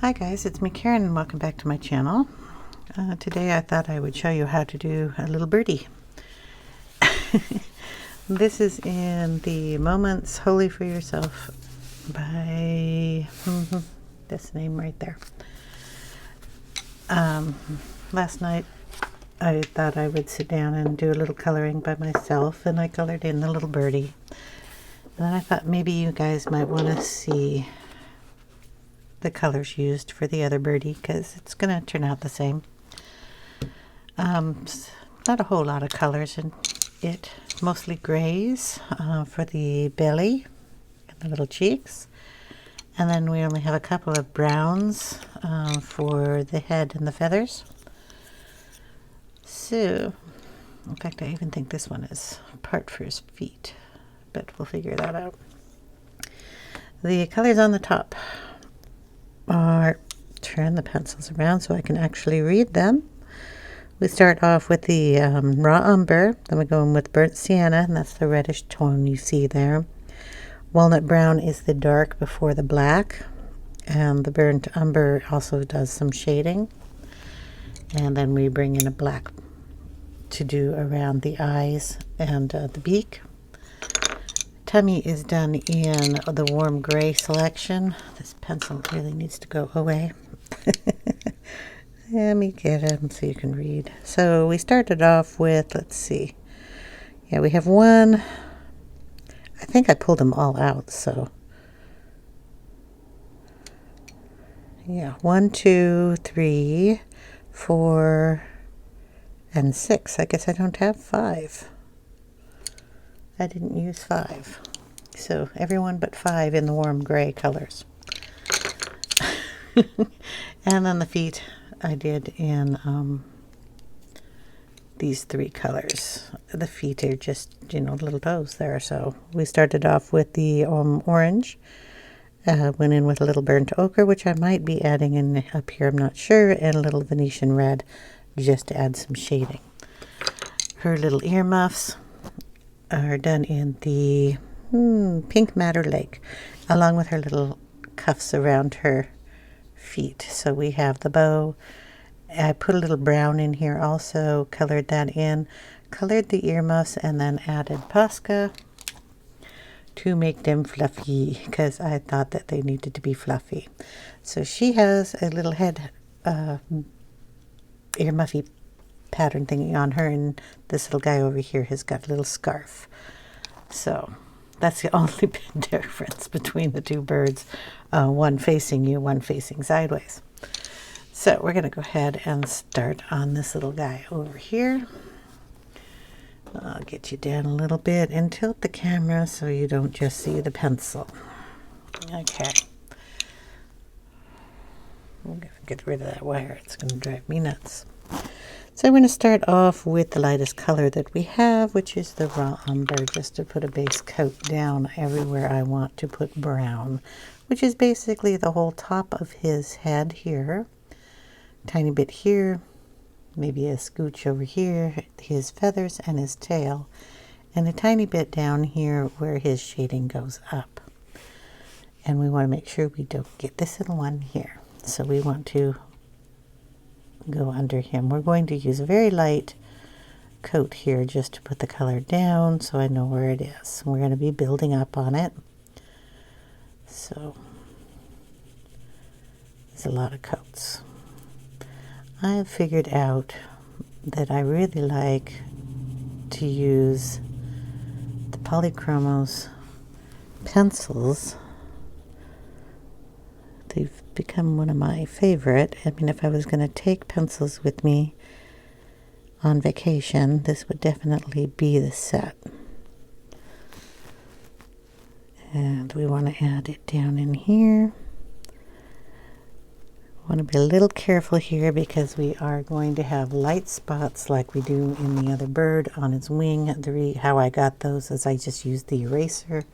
Hi guys, it's me Karen and welcome back to my channel. Today I thought I would show you how to do a little birdie. This is in the Moments Wholly for Yourself by this name right there. Last night I thought I would sit down and do a little coloring by myself, and I colored in the little birdie. And then I thought maybe you guys might want to see the colors used for the other birdie, because it's going to turn out the same. Not a whole lot of colors in it, mostly grays for the belly and the little cheeks, and then we only have a couple of browns for the head and the feathers. So, in fact, I even think this one is part for his feet, but we'll figure that out. The colors on the top are, turn the pencils around so I can actually read them. We start off with the raw umber, then we go in with burnt sienna, and that's the reddish tone you see there. Walnut brown is the dark before the black, and the burnt umber also does some shading. And then we bring in a black to do around the eyes and the beak. Tummy is done in the warm gray selection. This pencil really needs to go away. Let me get him so you can read. So we started off with, let's see. Yeah, we have one. I think I pulled them all out, so. Yeah, 1, 2, 3, 4, and 6. I guess I don't have 5. I didn't use 5. So everyone but 5 in the warm gray colors. And then the feet I did in these 3 colors. The feet are just, little toes there. So we started off with the orange. Went in with a little burnt ochre, which I might be adding in up here, I'm not sure, and a little Venetian red just to add some shading. Her little earmuffs are done in the pink madder lake, along with her little cuffs around her feet. So we have the bow. I put a little brown in here also, colored that in, colored the earmuffs, and then added Posca to make them fluffy, because I thought that they needed to be fluffy. So she has a little head earmuffy pattern thingy on her, and this little guy over here has got a little scarf. So that's the only big difference between the 2 birds, one facing you, one facing sideways. So we're going to go ahead and start on this little guy over here. I'll get you down a little bit and tilt the camera so you don't just see the pencil. Okay. I'm going to get rid of that wire. It's going to drive me nuts. So I'm going to start off with the lightest color that we have, which is the raw umber, just to put a base coat down everywhere I want to put brown, which is basically the whole top of his head here, tiny bit here, maybe a scooch over here, his feathers and his tail, and a tiny bit down here where his shading goes up. And we want to make sure we don't get this little one here. So we want to go under him. We're going to use a very light coat here just to put the color down so I know where it is. We're going to be building up on it. So there's a lot of coats. I have figured out that I really like to use the Polychoromos pencils. They've become one of my favorite. I mean, if I was going to take pencils with me on vacation, this would definitely be the set. And we want to add it down in here. Want to be a little careful here because we are going to have light spots like we do in the other bird on its wing. How I got those is I just used the eraser.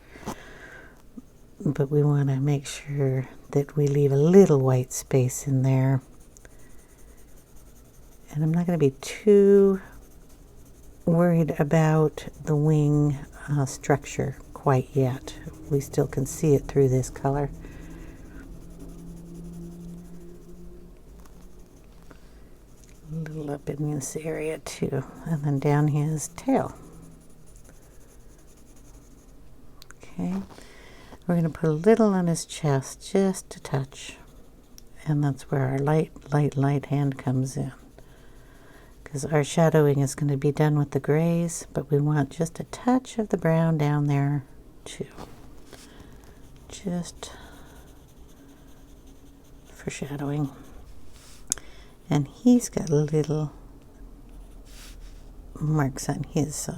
But we want to make sure that we leave a little white space in there. And I'm not going to be too worried about the wing structure quite yet. We still can see it through this color. A little up in this area too, and then down his tail. Okay, we're going to put a little on his chest, just a touch, and that's where our light hand comes in. Because our shadowing is going to be done with the grays, but we want just a touch of the brown down there too. Just for shadowing. And he's got little marks on his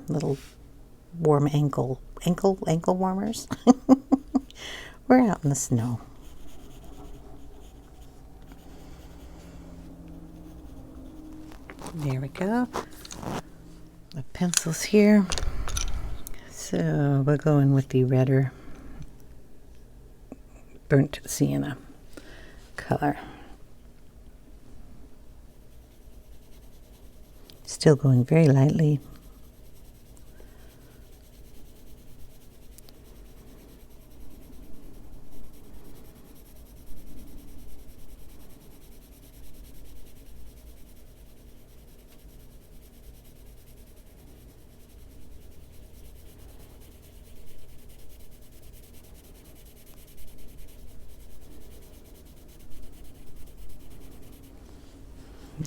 little warm ankle warmers. We're out in the snow. There we go. The pencils here. So we'll go in with the redder burnt sienna color. Still going very lightly.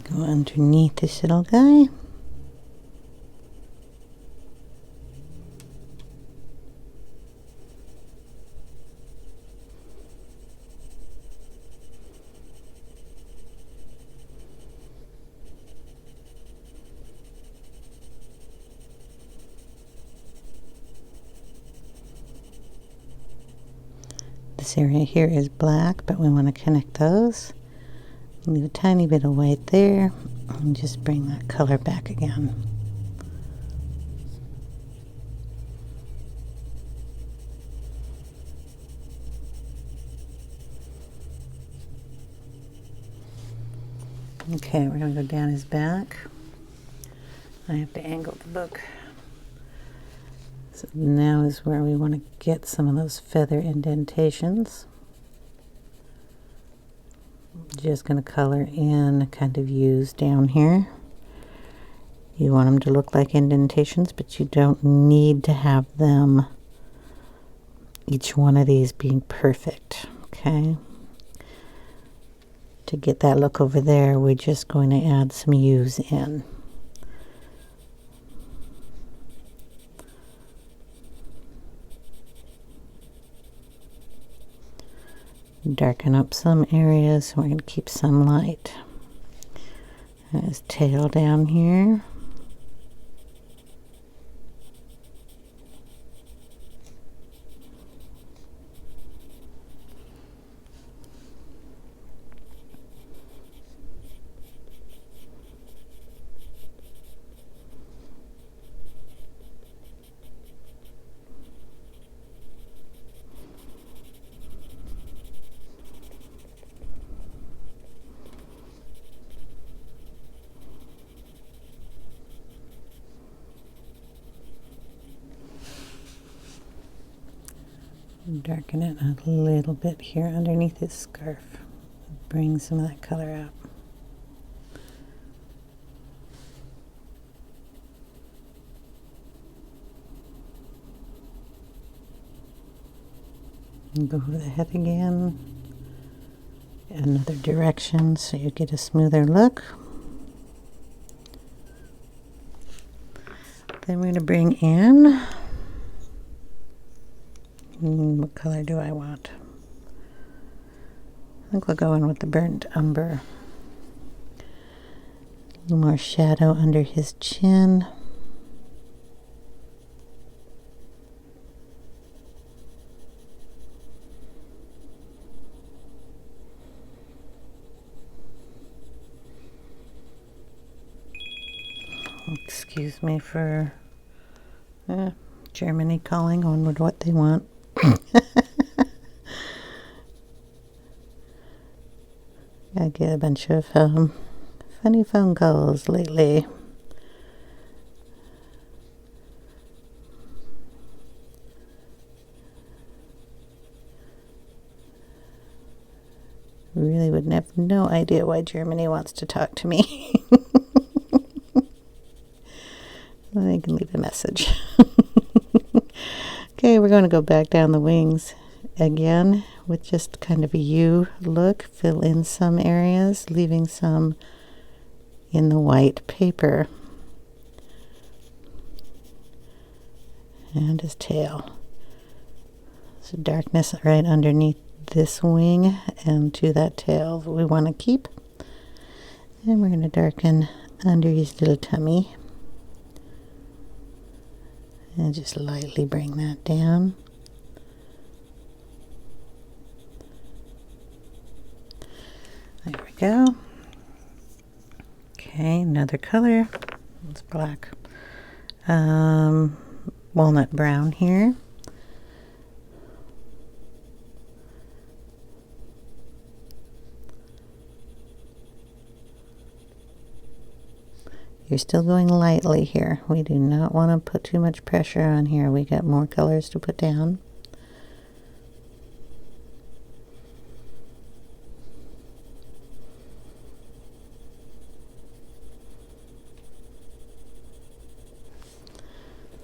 Go underneath this little guy. This area here is black, but we want to connect those. Leave a tiny bit of white there and just bring that color back again. Okay, we're going to go down his back. I have to angle the book. So now is where we want to get some of those feather indentations. Just going to color in kind of U's down here. You want them to look like indentations, but you don't need to have them, each one of these being perfect, okay? To get that look over there, we're just going to add some U's in. Darken up some areas. We're going to keep some light. And his tail down here. Darken it a little bit here underneath his scarf. Bring some of that color out. And go over the head again. Another direction so you get a smoother look. Then we're going to bring in, what color do I want? I think we'll go in with the burnt umber. A little more shadow under his chin. Excuse me for Germany calling on with what they want. I get a bunch of funny phone calls lately. really would have no idea why Germany wants to talk to me. I can leave a message. Okay, we're going to go back down the wings again with just kind of a U look. Fill in some areas, leaving some in the white paper. And his tail. So darkness right underneath this wing and to that tail that we want to keep. And we're going to darken under his little tummy. And just lightly bring that down. There we go. Okay, another color. It's black. Walnut brown here. You're still going lightly here. We do not want to put too much pressure on here. We got more colors to put down.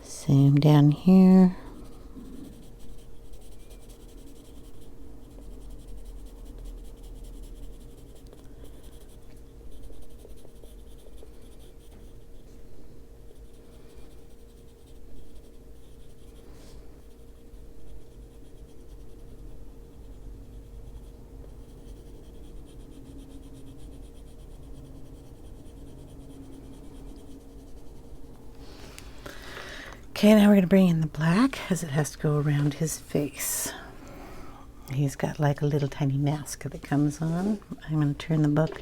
Same down here. Okay, now we're going to bring in the black because it has to go around his face. He's got like a little tiny mask that comes on. I'm going to turn the book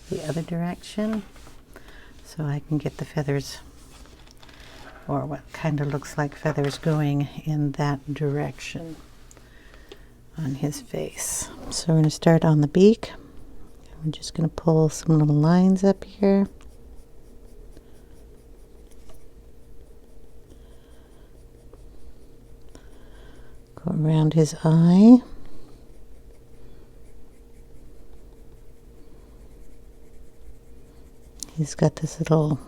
the other direction so I can get the feathers, or what kind of looks like feathers, going in that direction on his face. So we're going to start on the beak. We're just going to pull some little lines up here. Go around his eye. He's got this little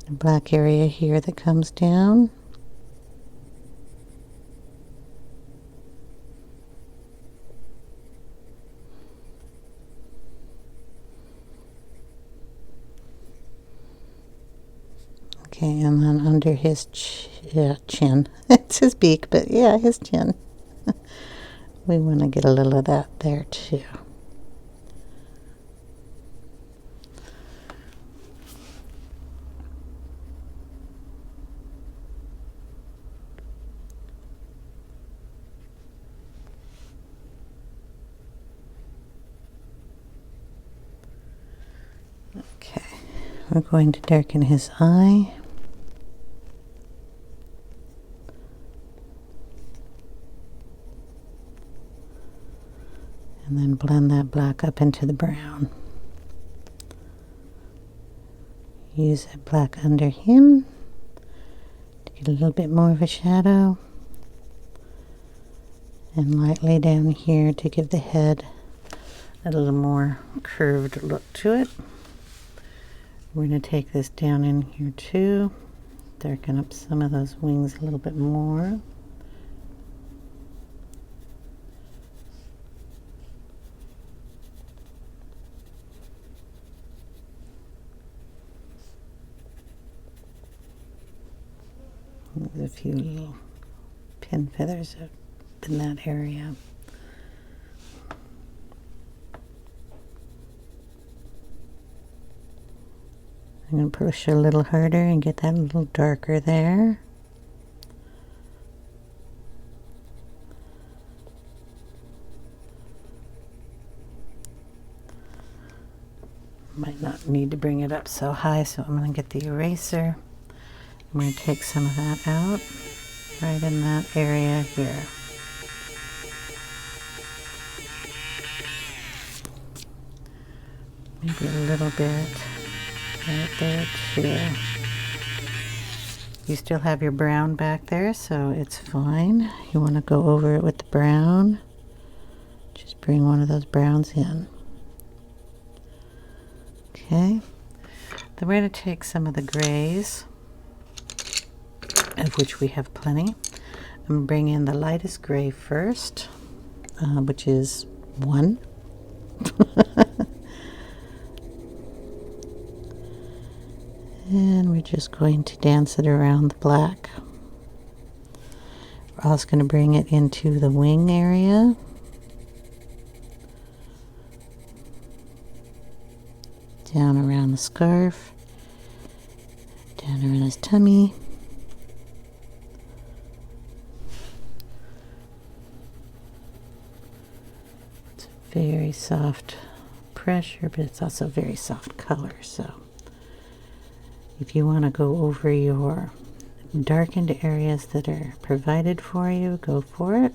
black area here that comes down. Okay, and then under his chin. It's his beak, but yeah, his chin. We want to get a little of that there too. Okay, we're going to darken his eye. And then blend that black up into the brown. Use that black under him to get a little bit more of a shadow. And lightly down here to give the head a little more curved look to it. We're going to take this down in here too. Darken up some of those wings a little bit more. There's a few little pin feathers up in that area. I'm going to push a little harder and get that a little darker there. Might not need to bring it up so high, so I'm going to get the eraser. I'm going to take some of that out, right in that area here. Maybe a little bit right there too. You still have your brown back there, so it's fine. You want to go over it with the brown. Just bring one of those browns in. Okay, then we're going to take some of the grays, of which we have plenty. I'm going to bring in the lightest gray first, which is 1. And we're just going to dance it around the black. We're also going to bring it into the wing area. Down around the scarf. Down around his tummy. It's very soft pressure, but it's also very soft color, so if you want to go over your darkened areas that are provided for you, go for it.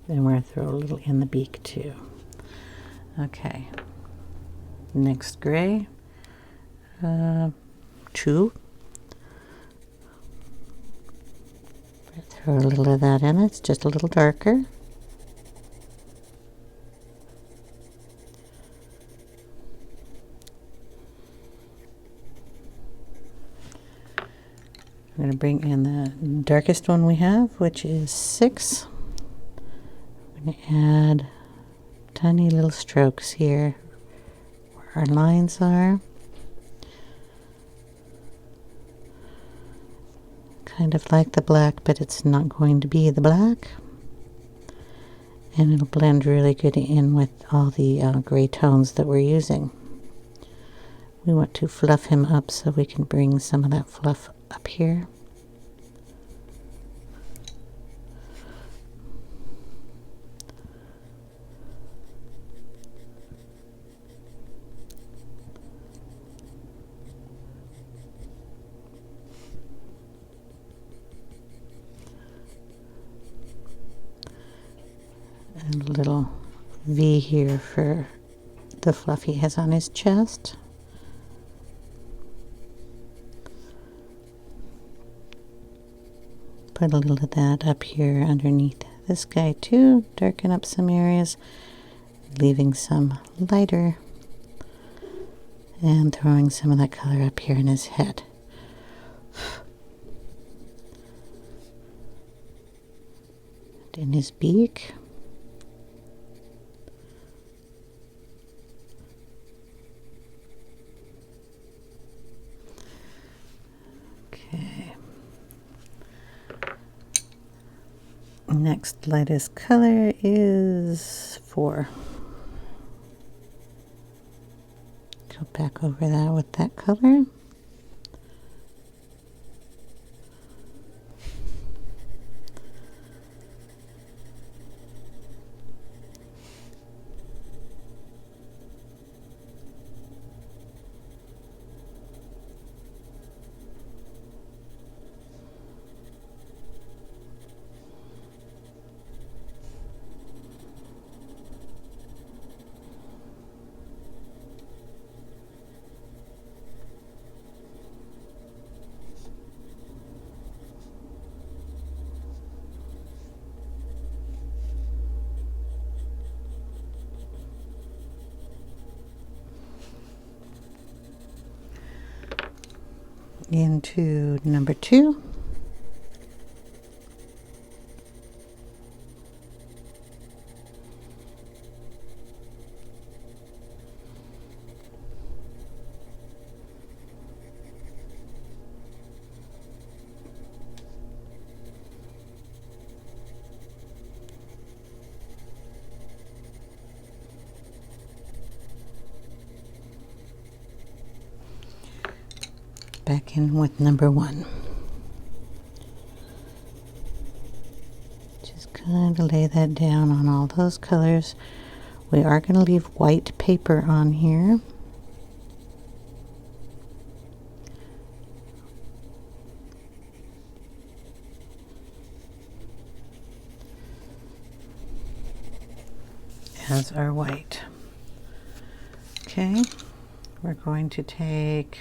Then we're going to throw a little in the beak too. Okay. Next gray. 2. Throw a little of that in. It's just a little darker. I'm going to bring in the darkest one we have, which is 6. I'm going to add tiny little strokes here where our lines are. Kind of like the black, but it's not going to be the black. And it'll blend really good in with all the gray tones that we're using. We want to fluff him up so we can bring some of that fluff up here. And a little V here for the fluff he has on his chest. Put a little of that up here underneath this guy too. Darken up some areas, leaving some lighter, and throwing some of that color up here in his head. And in his beak. Next lightest color is 4. Go back over that with that color. Into number 2. Back in with number 1. Just kind of lay that down on all those colors. We are going to leave white paper on here. As our white. Okay, we're going to take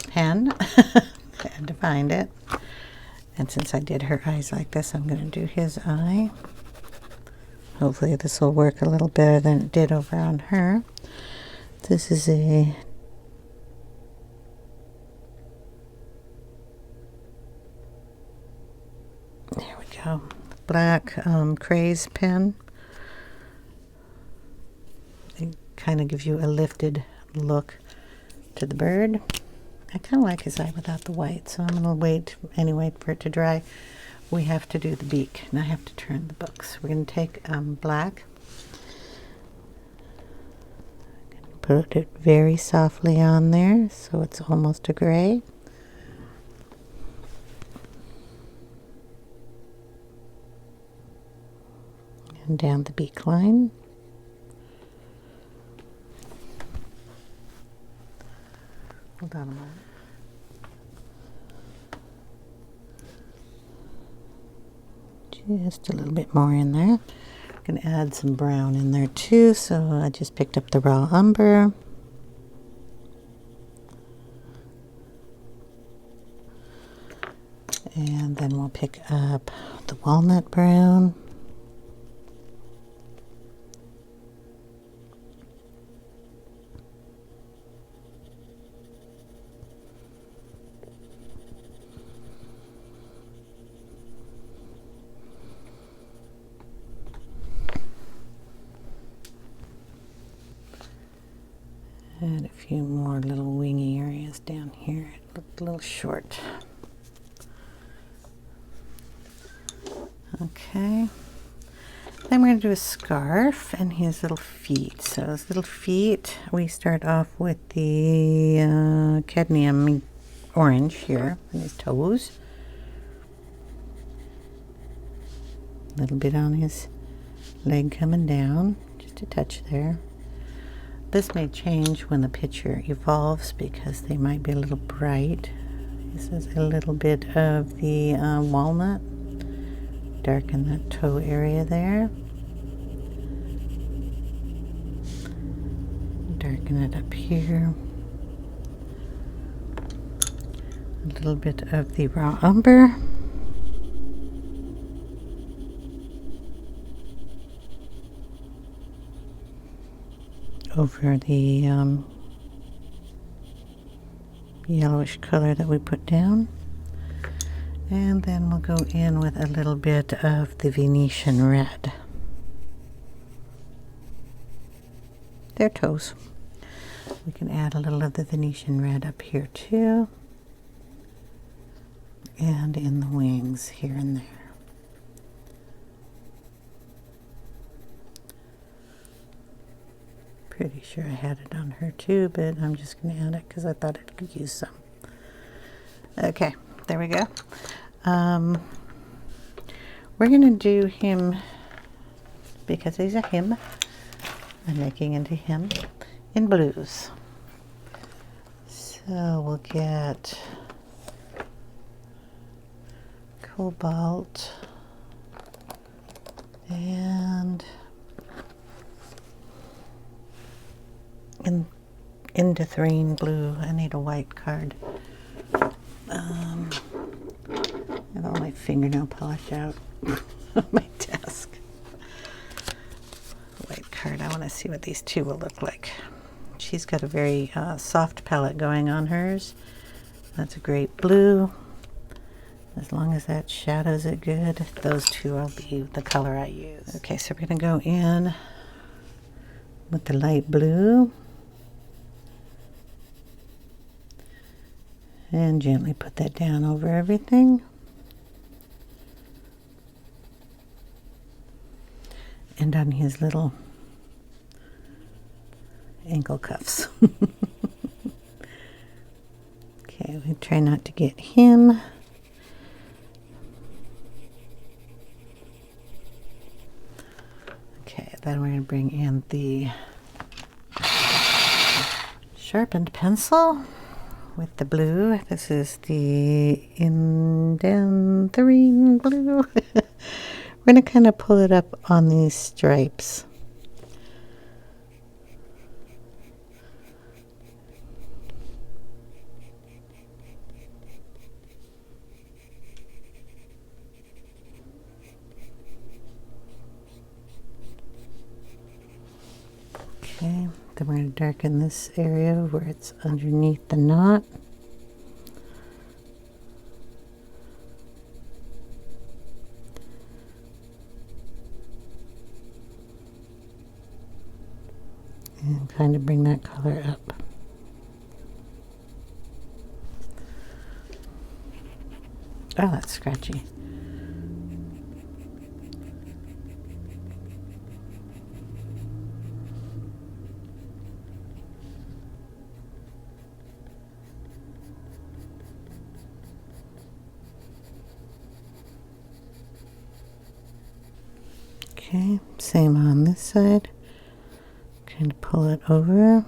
pen. I had to find it. And since I did her eyes like this, I'm going to do his eye. Hopefully this will work a little better than it did over on her. This is a there we go, black craze pen. It kind of gives you a lifted look to the bird. I kind of like his eye without the white, so I'm going to wait anyway for it to dry. We have to do the beak, and I have to turn the books. We're going to take black, put it very softly on there so it's almost a gray. And down the beak line. Hold on a moment. Just a little bit more in there. I'm going to add some brown in there too, so I just picked up the raw umber. And then we'll pick up the walnut brown. Add a few more little wingy areas down here. It looked a little short. Okay. Then we're going to do a scarf and his little feet. So his little feet, we start off with the cadmium orange here on his toes. A little bit on his leg coming down, just a touch there. This may change when the picture evolves because they might be a little bright. This is a little bit of the walnut. Darken that toe area there. Darken it up here. A little bit of the raw umber. Over the yellowish color that we put down. And then we'll go in with a little bit of the Venetian Red. Their toes. We can add a little of the Venetian Red up here too. And in the wings here and there. Pretty sure I had it on her too, but I'm just going to add it because I thought it could use some. Okay, there we go. We're going to do him, because he's a him, I'm making into him in blues. So we'll get Cobalt and Indanthrene blue. I need a white card. I have all my fingernail polish out on my desk. White card. I want to see what these two will look like. She's got a very soft palette going on hers. That's a great blue. As long as that shadows it good, those two will be the color I use. Okay, so we're going to go in with the light blue. And gently put that down over everything. And on his little ankle cuffs. Okay, we try not to get him. Okay, then we're going to bring in the sharpened pencil with the blue. This is the Indanthrene blue. We're going to kind of pull it up on these stripes Okay, then we're going to darken this area where it's underneath the knot. And kind of bring that color up. Oh, that's scratchy. Okay, same on this side. Kind of pull it over,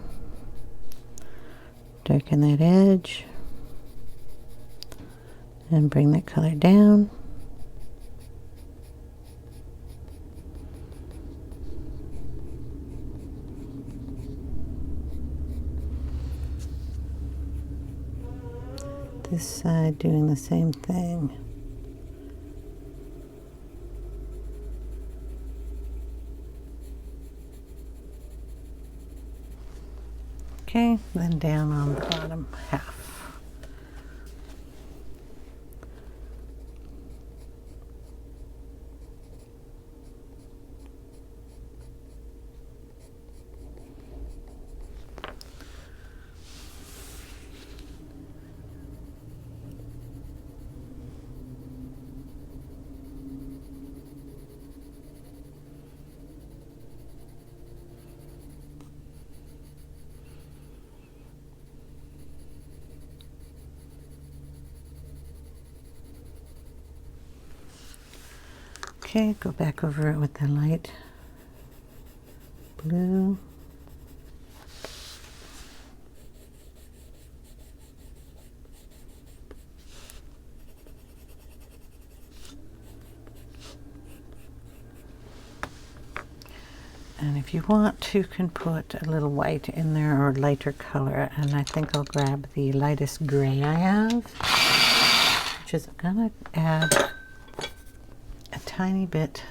darken that edge, and bring that color down. This side doing the same thing. Okay, then down on the bottom half. Okay, go back over it with the light blue. And if you want, you can put a little white in there or lighter color. And I think I'll grab the lightest gray I have, which is gonna add a tiny bit,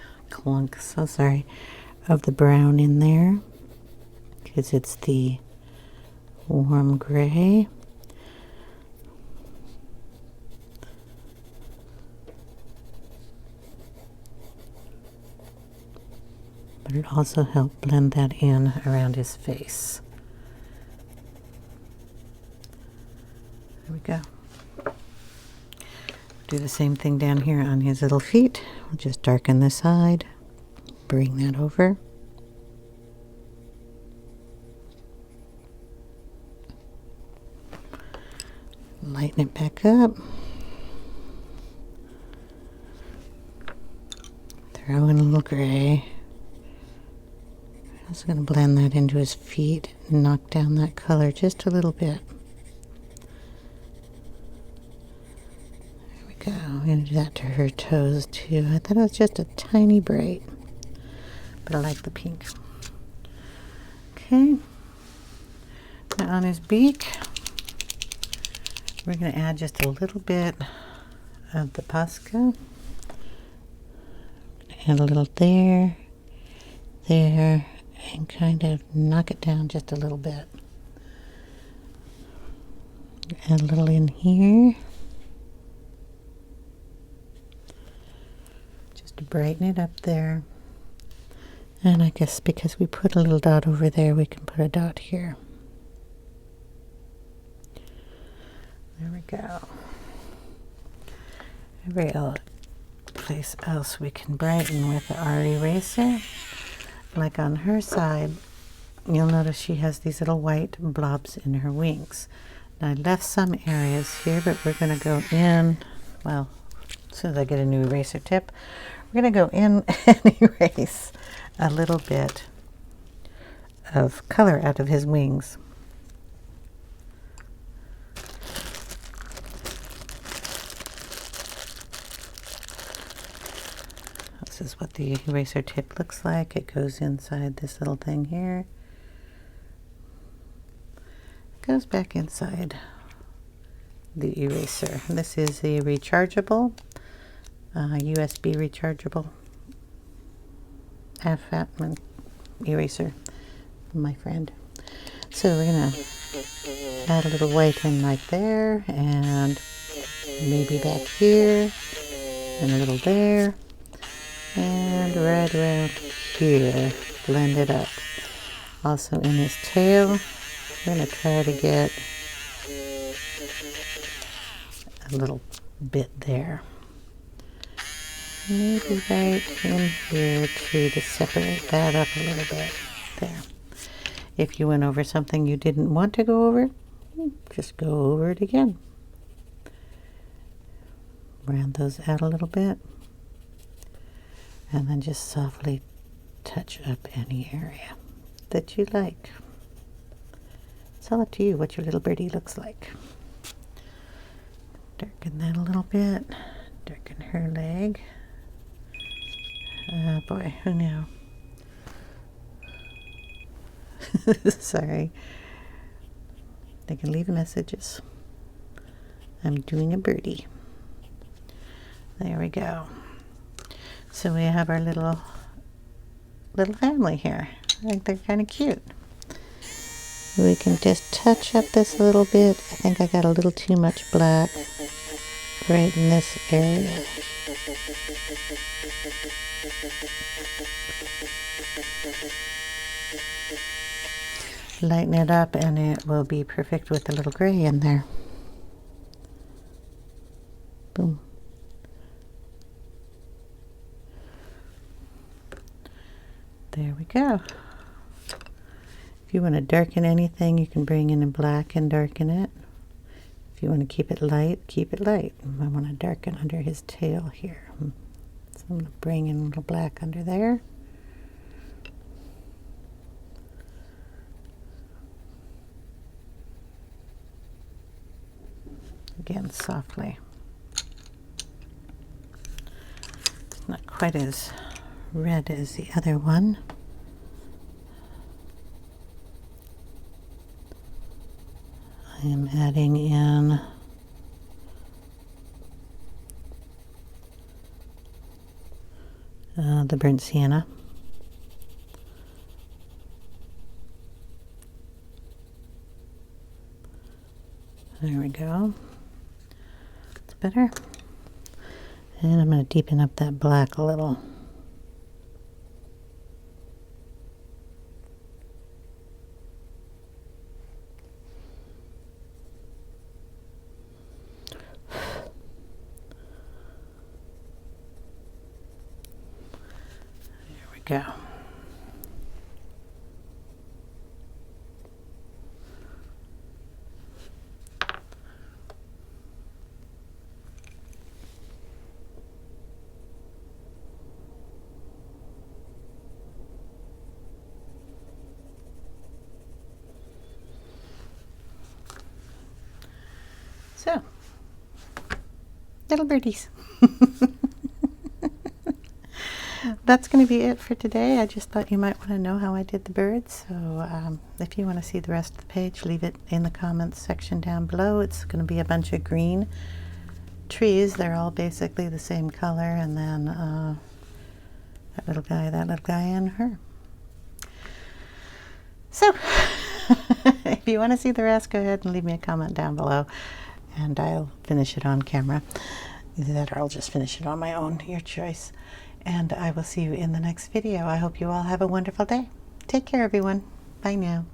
so sorry, of the brown in there, because it's the warm gray. But it also helped blend that in around his face. There we go. Do the same thing down here on his little feet. We'll just darken the side, bring that over. Lighten it back up. Throw in a little gray. I'm also going to blend that into his feet and knock down that color just a little bit. Go. I'm going to do that to her toes too. I thought it was just a tiny bright, but I like the pink. Okay. Now on his beak, we're going to add just a little bit of the Posca. Add a little there, there, and kind of knock it down just a little bit. Add a little in here. To brighten it up there. And I guess because we put a little dot over there, we can put a dot here. There we go. Every place else we can brighten with our eraser. Like on her side, you'll notice she has these little white blobs in her wings. Now I left some areas here, but we're going to go in, well, as soon as I get a new eraser tip, we're going to go in and erase a little bit of color out of his wings. This is what the eraser tip looks like. It goes inside this little thing here. It goes back inside the eraser. This is the rechargeable. USB rechargeable half-fat eraser. my friend. So we're gonna add a little white in right there, and maybe back here, and a little there, and right around here. Blend it up. Also in his tail, we're gonna try to get a little bit there. Maybe right in here too, to separate that up a little bit. There. If you went over something you didn't want to go over, just go over it again. Round those out a little bit. And then just softly touch up any area that you like. It's all up to you what your little birdie looks like. Darken that a little bit. Darken her leg. Oh boy, who knew? Sorry. They can leave messages. I'm doing a birdie. There we go. So we have our little family here. I think they're kind of cute. We can just touch up this a little bit. I think I got a little too much black right in this area. Lighten it up and it will be perfect with the little gray in there. Boom. There we go. If you want to darken anything, you can bring in a black and darken it. If you want to keep it light, keep it light. I want to darken under his tail here. So I'm going to bring in a little black under there. Again, softly. It's not quite as red as the other one. I am adding in the burnt sienna. There we go. It's better. And I'm going to deepen up that black a little. Go. So, little birdies. That's going to be it for today. I just thought you might want to know how I did the birds. So if you want to see the rest of the page, leave it in the comments section down below. It's going to be a bunch of green trees. They're all basically the same color. And then that little guy, and her. So if you want to see the rest, go ahead and leave me a comment down below. And I'll finish it on camera. Either that or I'll just finish it on my own. Your choice. And I will see you in the next video. I hope you all have a wonderful day. Take care, everyone. Bye now.